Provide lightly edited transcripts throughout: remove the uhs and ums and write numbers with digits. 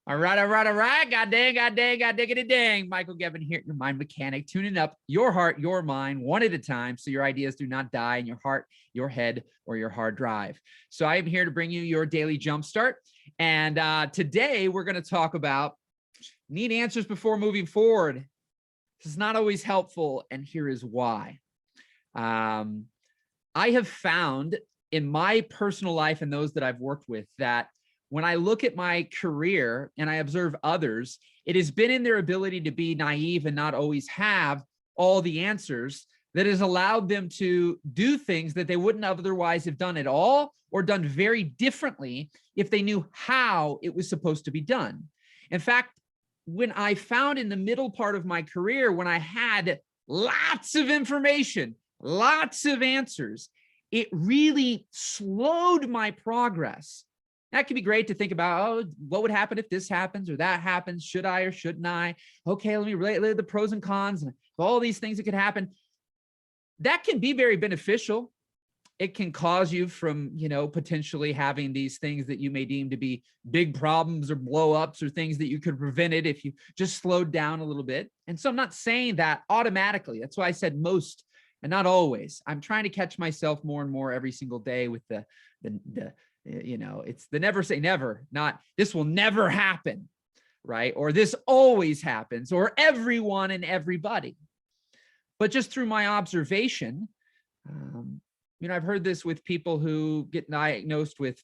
All right, all right, all right. God dang, God dang, God diggity dang. Michael Gebben here, your mind mechanic, tuning up your heart, your mind, one at a time, so your ideas do not die in your heart, your head, or your hard drive. So I am here to bring you your daily jumpstart. And today we're going to talk about need answers before moving forward. This is not always helpful, and here is why. I have found in my personal life and those that I've worked with that when I look at my career and I observe others, it has been in their ability to be naive and not always have all the answers that has allowed them to do things that they wouldn't otherwise have done at all or done very differently if they knew how it was supposed to be done. In fact, when I found in the middle part of my career, when I had lots of information, lots of answers, it really slowed my progress. That can be great to think about, oh, what would happen if this happens or that happens? Should I or shouldn't I? Okay, let me relate the pros and cons and all these things that could happen. That can be very beneficial. It can cause you from, potentially having these things that you may deem to be big problems or blow-ups or things that you could prevent it if you just slowed down a little bit. And so I'm not saying that automatically. That's why I said most and not always. I'm trying to catch myself more and more every single day with the it's the never say never, not this will never happen, right? Or this always happens, or everyone and everybody. But just through my observation, I've heard this with people who get diagnosed with,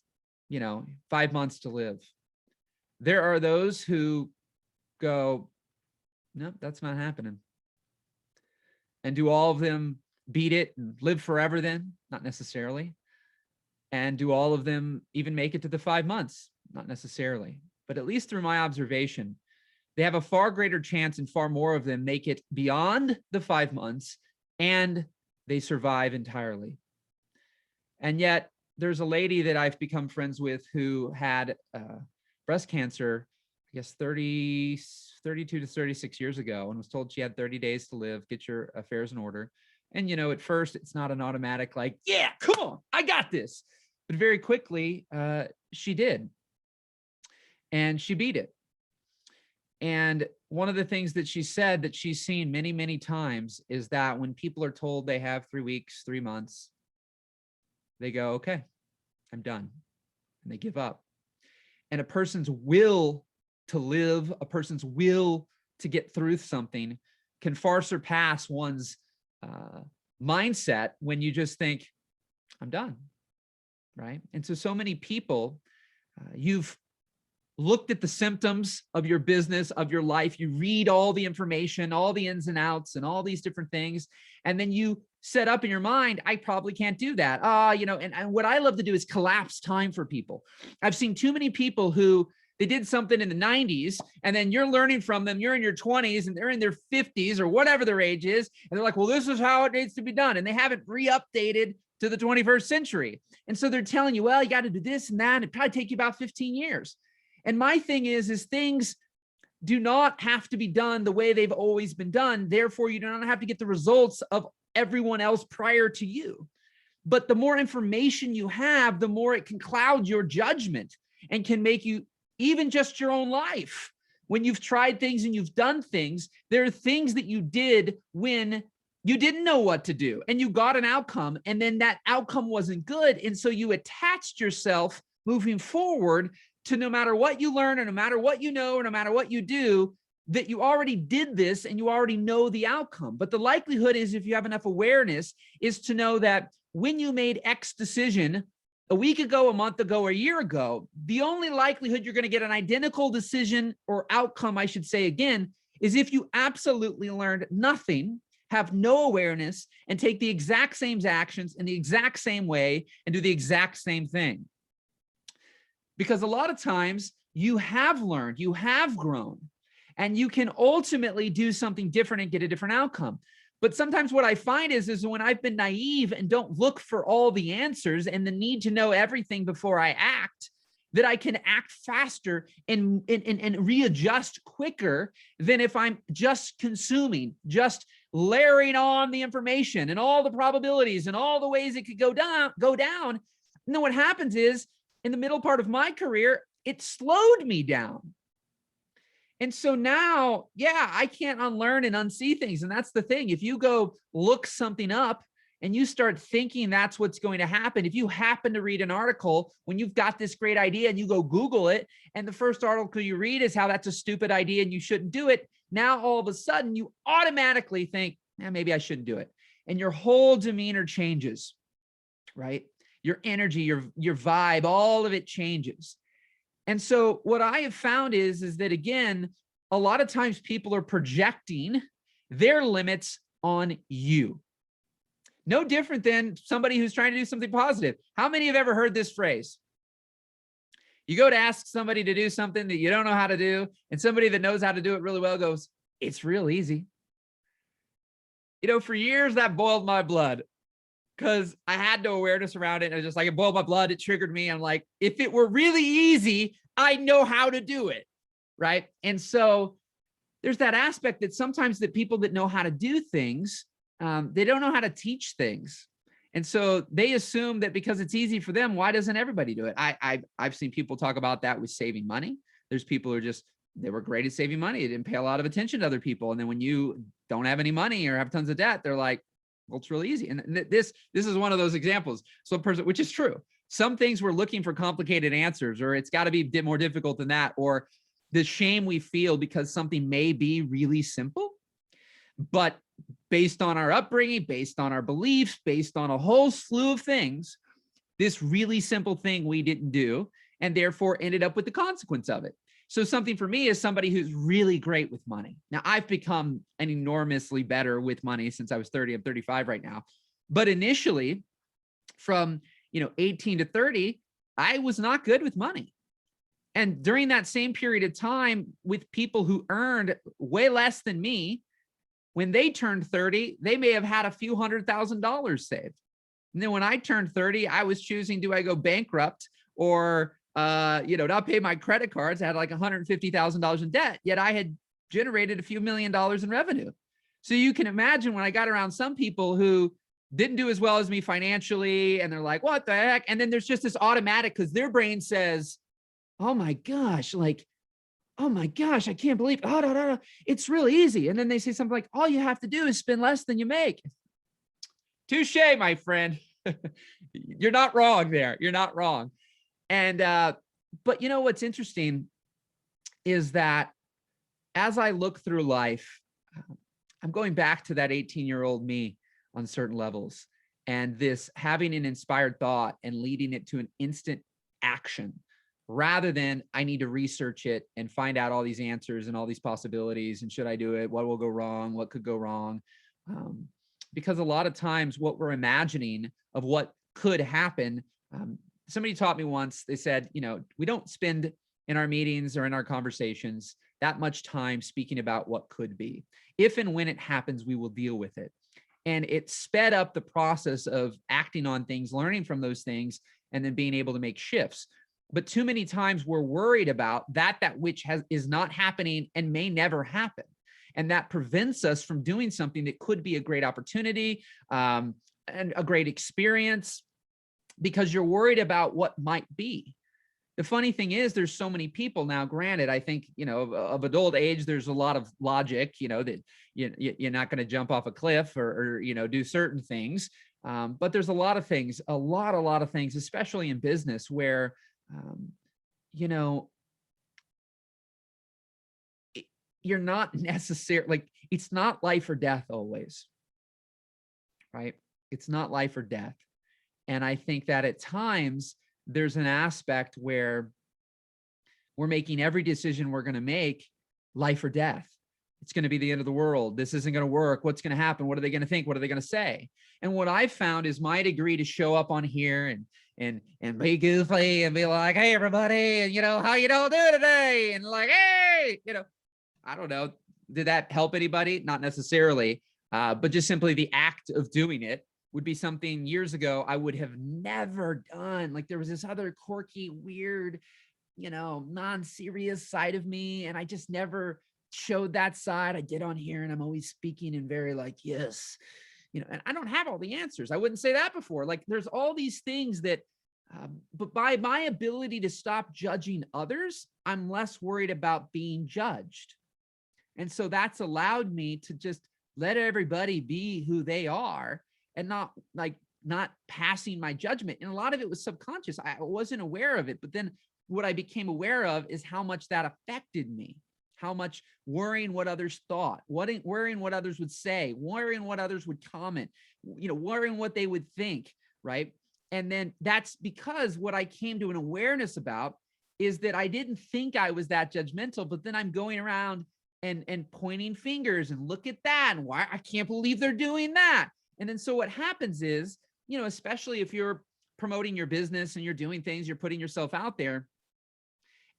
5 months to live. There are those who go, no, that's not happening. And do all of them beat it and live forever then? Not necessarily. And do all of them even make it to the 5 months? Not necessarily. But at least through my observation, they have a far greater chance and far more of them make it beyond the 5 months and they survive entirely. And yet there's a lady that I've become friends with who had breast cancer, I guess 32 to 36 years ago, and was told she had 30 days to live, get your affairs in order. And, at first it's not an automatic like, yeah, come on, I got this. But very quickly, she did. And she beat it. And one of the things that she said that she's seen many, many times is that when people are told they have 3 weeks, 3 months, they go, okay, I'm done. And they give up. And a person's will to live, a person's will to get through something can far surpass one's mindset when you just think, I'm done. Right. And so many people, you've looked at the symptoms of your business, of your life, you read all the information, all the ins and outs and all these different things. And then you set up in your mind, I probably can't do that. And what I love to do is collapse time for people. I've seen too many people who they did something in the 90s and then you're learning from them. You're in your 20s and they're in their 50s or whatever their age is. And they're like, well, this is how it needs to be done. And they haven't re-updated to the 21st century. And so they're telling you, well, you got to do this and that. And it'd probably take you about 15 years. And my thing is things do not have to be done the way they've always been done. Therefore, you do not have to get the results of everyone else prior to you. But the more information you have, the more it can cloud your judgment and can make you even just your own life. When you've tried things and you've done things, there are things that you did when you didn't know what to do and you got an outcome and then that outcome wasn't good. And so you attached yourself moving forward to no matter what you learn or no matter what you know or no matter what you do, that you already did this and you already know the outcome. But the likelihood is, if you have enough awareness, is to know that when you made X decision a week ago, a month ago, or a year ago, the only likelihood you're going to get an identical decision or outcome, I should say again, is if you absolutely learned nothing, have no awareness, and take the exact same actions in the exact same way and do the exact same thing. Because a lot of times you have learned, you have grown, and you can ultimately do something different and get a different outcome. But sometimes what I find is when I've been naive and don't look for all the answers and the need to know everything before I act, that I can act faster and readjust quicker than if I'm just consuming, just layering on the information and all the probabilities and all the ways it could go down. And then what happens is, in the middle part of my career, it slowed me down. And so now, yeah, I can't unlearn and unsee things. And that's the thing. If you go look something up and you start thinking that's what's going to happen, if you happen to read an article when you've got this great idea and you go Google it, and the first article you read is how that's a stupid idea and you shouldn't do it, now all of a sudden you automatically think, maybe I shouldn't do it. And your whole demeanor changes, right? Your energy, your vibe, all of it changes. And so what I have found is that, again, a lot of times people are projecting their limits on you. No different than somebody who's trying to do something positive. How many have ever heard this phrase? You go to ask somebody to do something that you don't know how to do, and somebody that knows how to do it really well goes, it's real easy. You know, for years that boiled my blood, because I had no awareness around it. And I was just like, it boiled my blood. It triggered me. I'm like, if it were really easy, I know how to do it. Right. And so there's that aspect that sometimes the people that know how to do things, they don't know how to teach things. And so they assume that because it's easy for them, why doesn't everybody do it? I've seen people talk about that with saving money. There's people who are just, they were great at saving money. They didn't pay a lot of attention to other people. And then when you don't have any money or have tons of debt, they're like, well, it's really easy. And this is one of those examples. So a person, which is true. Some things we're looking for complicated answers, or it's got to be a bit more difficult than that, or the shame we feel because something may be really simple, but based on our upbringing, based on our beliefs, based on a whole slew of things, this really simple thing we didn't do, and therefore ended up with the consequence of it. So something for me is somebody who's really great with money. Now, I've become an enormously better with money since I was 30. I'm 35 right now. But initially, from 18 to 30, I was not good with money. And during that same period of time, with people who earned way less than me, when they turned 30, they may have had a few $100,000 saved. And then when I turned 30, I was choosing, do I go bankrupt or not pay my credit cards? I had like $150,000 in debt, yet I had generated a few $1 million in revenue. So you can imagine when I got around some people who didn't do as well as me financially, and they're like, what the heck? And then there's just this automatic, because their brain says, oh my gosh, I can't believe, it's really easy. And then they say something like, all you have to do is spend less than you make. Touche, my friend. You're not wrong there. You're not wrong. And, but what's interesting is that as I look through life, I'm going back to that 18-year-old me on certain levels, and this having an inspired thought and leading it to an instant action, rather than I need to research it and find out all these answers and all these possibilities. And should I do it? What will go wrong? What could go wrong? Because a lot of times what we're imagining of what could happen, somebody taught me once, they said, we don't spend in our meetings or in our conversations that much time speaking about what could be. If and when it happens, we will deal with it. And it sped up the process of acting on things, learning from those things, and then being able to make shifts. But too many times we're worried about that which is not happening and may never happen. And that prevents us from doing something that could be a great opportunity and a great experience, because you're worried about what might be. The funny thing is, there's so many people now, granted, I think, of adult age, there's a lot of logic, that you're not going to jump off a cliff or do certain things. But there's a lot of things, a lot of things, especially in business, where, you're not necessarily, like, it's not life or death always, right? It's not life or death. And I think that at times there's an aspect where we're making every decision we're going to make life or death. It's going to be the end of the world. This isn't going to work. What's going to happen? What are they going to think? What are they going to say? And what I've found is my degree to show up on here and be goofy and be like, hey, everybody, and how you all do today? And like, hey, I don't know. Did that help anybody? Not necessarily, but just simply the act of doing it would be something years ago I would have never done. Like, there was this other quirky, weird, non-serious side of me, and I just never showed that side. I get on here and I'm always speaking and very like, yes, and I don't have all the answers. I wouldn't say that before. Like, there's all these things that But by my ability to stop judging others, I'm less worried about being judged. And so that's allowed me to just let everybody be who they are and not passing my judgment. And a lot of it was subconscious. I wasn't aware of it. But then what I became aware of is how much that affected me, how much worrying what others thought, worrying what others would say, worrying what others would comment, worrying what they would think, right? And then that's because what I came to an awareness about is that I didn't think I was that judgmental, but then I'm going around and pointing fingers and look at that. And why I can't believe they're doing that. And then so what happens is, especially if you're promoting your business and you're doing things, you're putting yourself out there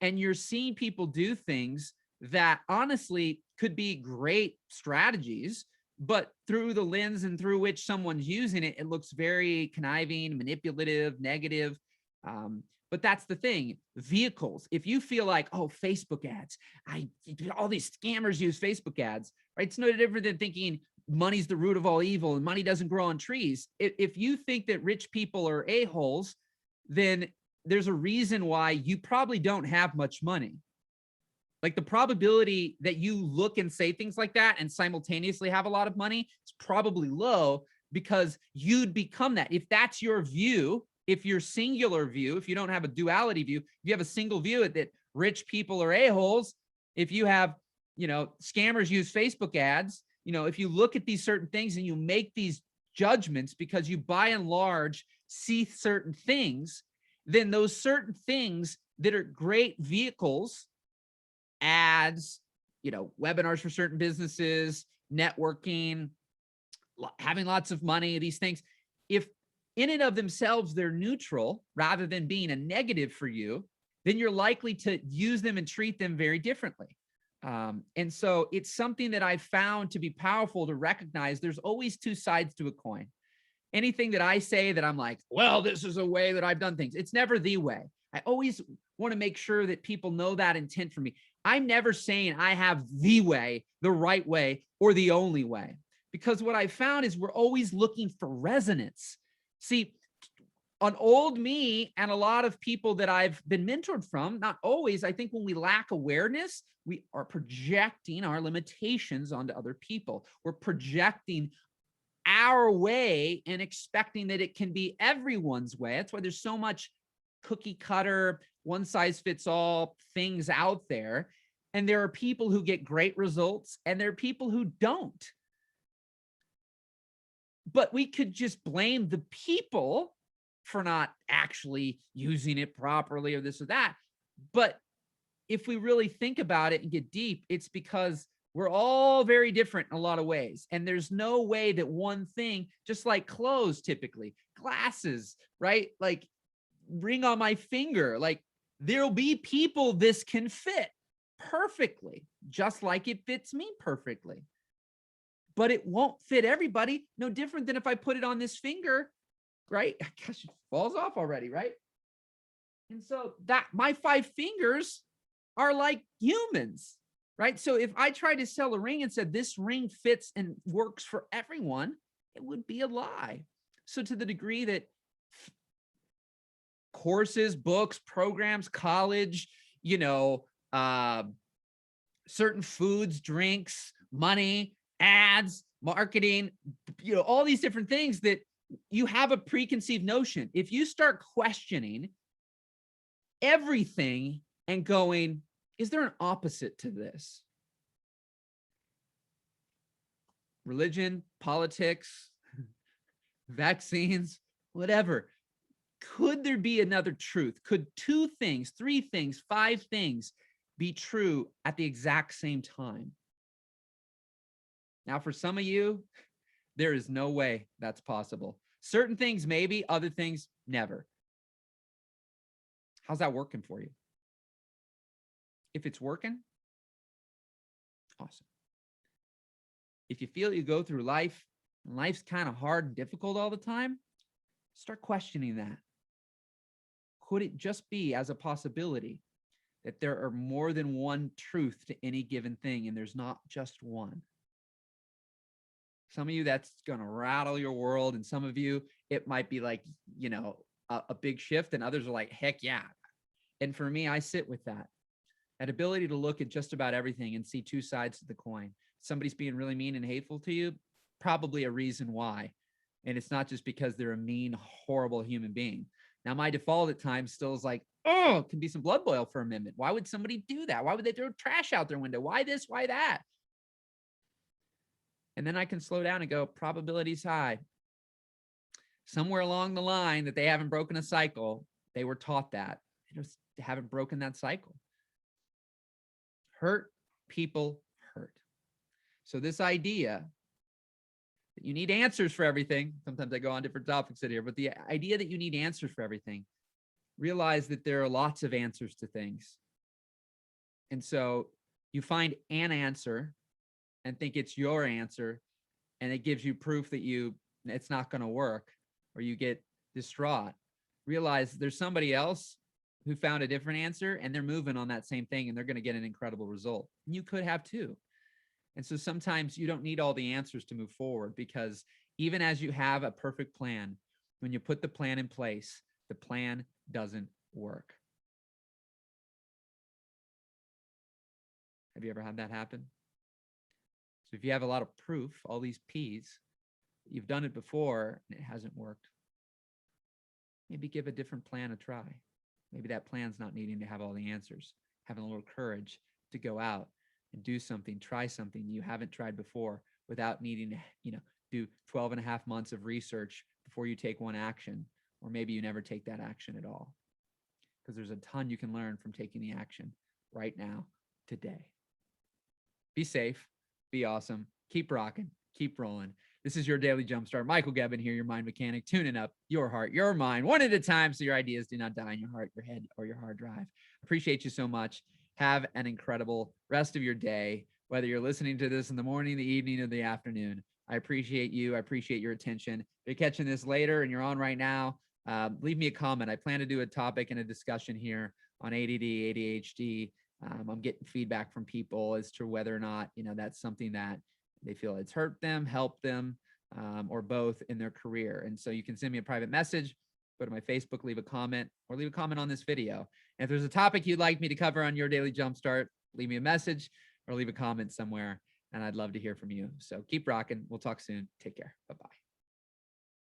and you're seeing people do things that honestly could be great strategies, but through the lens and through which someone's using it, it looks very conniving, manipulative, negative. But that's the thing. Vehicles. If you feel like, oh, Facebook ads, all these scammers use Facebook ads, right? It's no different than thinking money's the root of all evil and money doesn't grow on trees. If you think that rich people are a-holes, then there's a reason why you probably don't have much money. Like the probability that you look and say things like that and simultaneously have a lot of money is probably low because you'd become that. If that's your view, if your singular view, if you don't have a duality view, if you have a single view that rich people are a-holes, if you have, scammers use Facebook ads, if you look at these certain things and you make these judgments because you by and large see certain things, then those certain things that are great vehicles, ads, webinars for certain businesses, networking, having lots of money, these things, if in and of themselves, they're neutral rather than being a negative for you, then you're likely to use them and treat them very differently. And so it's something that I've found to be powerful to recognize there's always two sides to a coin. Anything that I say that I'm like, well, this is a way that I've done things, it's never the way. I always want to make sure that people know that intent from me. I'm never saying I have the way, the right way, or the only way, because what I found is we're always looking for resonance. See, an old me and a lot of people that I've been mentored from, not always, I think when we lack awareness, we are projecting our limitations onto other people. We're projecting our way and expecting that it can be everyone's way. That's why there's so much cookie cutter, one size fits all things out there. And there are people who get great results and there are people who don't. But we could just blame the people for not actually using it properly or this or that. But if we really think about it and get deep, it's because we're all very different in a lot of ways. And there's no way that one thing, just like clothes, typically, glasses, right? Like ring on my finger, like there'll be people this can fit perfectly, just like it fits me perfectly. But it won't fit everybody. No different than if I put it on this finger, right? Gosh, it falls off already, right? And so that my 5 fingers are like humans, right? So if I tried to sell a ring and said this ring fits and works for everyone, it would be a lie. So to the degree that courses, books, programs, college, certain foods, drinks, money, ads, marketing, all these different things that you have a preconceived notion. If you start questioning everything and going, is there an opposite to this? Religion, politics, vaccines, whatever. Could there be another truth? Could 2 things, 3 things, 5 things be true at the exact same time? Now, for some of you, there is no way that's possible. Certain things, maybe, other things, never. How's that working for you? If it's working, awesome. If you feel you go through life and life's kind of hard and difficult all the time, start questioning that. Could it just be as a possibility that there are more than one truth to any given thing and there's not just one? Some of you, that's going to rattle your world. And some of you, it might be like, a big shift, and others are like, heck yeah. And for me, I sit with that ability to look at just about everything and see two sides to the coin. Somebody's being really mean and hateful to you, probably a reason why. And it's not just because they're a mean, horrible human being. Now, my default at times still is like, oh, it can be some blood boil for a minute. Why would somebody do that? Why would they throw trash out their window? Why this? Why that? And then I can slow down and go, probability's high. Somewhere along the line that they haven't broken a cycle, they were taught that. They just haven't broken that cycle. Hurt people hurt. So this idea that you need answers for everything, sometimes I go on different topics in here, but the idea that you need answers for everything, realize that there are lots of answers to things. And so you find an answer and think it's your answer, and it gives you proof that it's not going to work, or you get distraught. Realize there's somebody else who found a different answer, and they're moving on that same thing, and they're going to get an incredible result. And you could have too. And so sometimes you don't need all the answers to move forward, because even as you have a perfect plan, when you put the plan in place, the plan doesn't work. Have you ever had that happen? So if you have a lot of proof, all these P's, you've done it before and it hasn't worked, maybe give a different plan a try. Maybe that plan's not needing to have all the answers, having a little courage to go out and do something, try something you haven't tried before without needing to, do 12 and a half months of research before you take one action, or maybe you never take that action at all. Because there's a ton you can learn from taking the action right now, today. Be safe, be awesome, keep rocking, keep rolling. This is your Daily Jumpstart. Michael Gebben here, your mind mechanic, tuning up your heart, your mind, one at a time, so your ideas do not die in your heart, your head, or your hard drive. Appreciate you so much. Have an incredible rest of your day, whether you're listening to this in the morning, the evening, or the afternoon. I appreciate you. I appreciate your attention. If you're catching this later and you're on right now, leave me a comment. I plan to do a topic and a discussion here on ADD, ADHD. I'm getting feedback from people as to whether or not, that's something that they feel it's hurt them, helped them, or both in their career. And so you can send me a private message, go to my Facebook, leave a comment, or leave a comment on this video. And if there's a topic you'd like me to cover on your Daily Jumpstart, leave me a message or leave a comment somewhere, and I'd love to hear from you. So keep rocking. We'll talk soon. Take care. Bye-bye.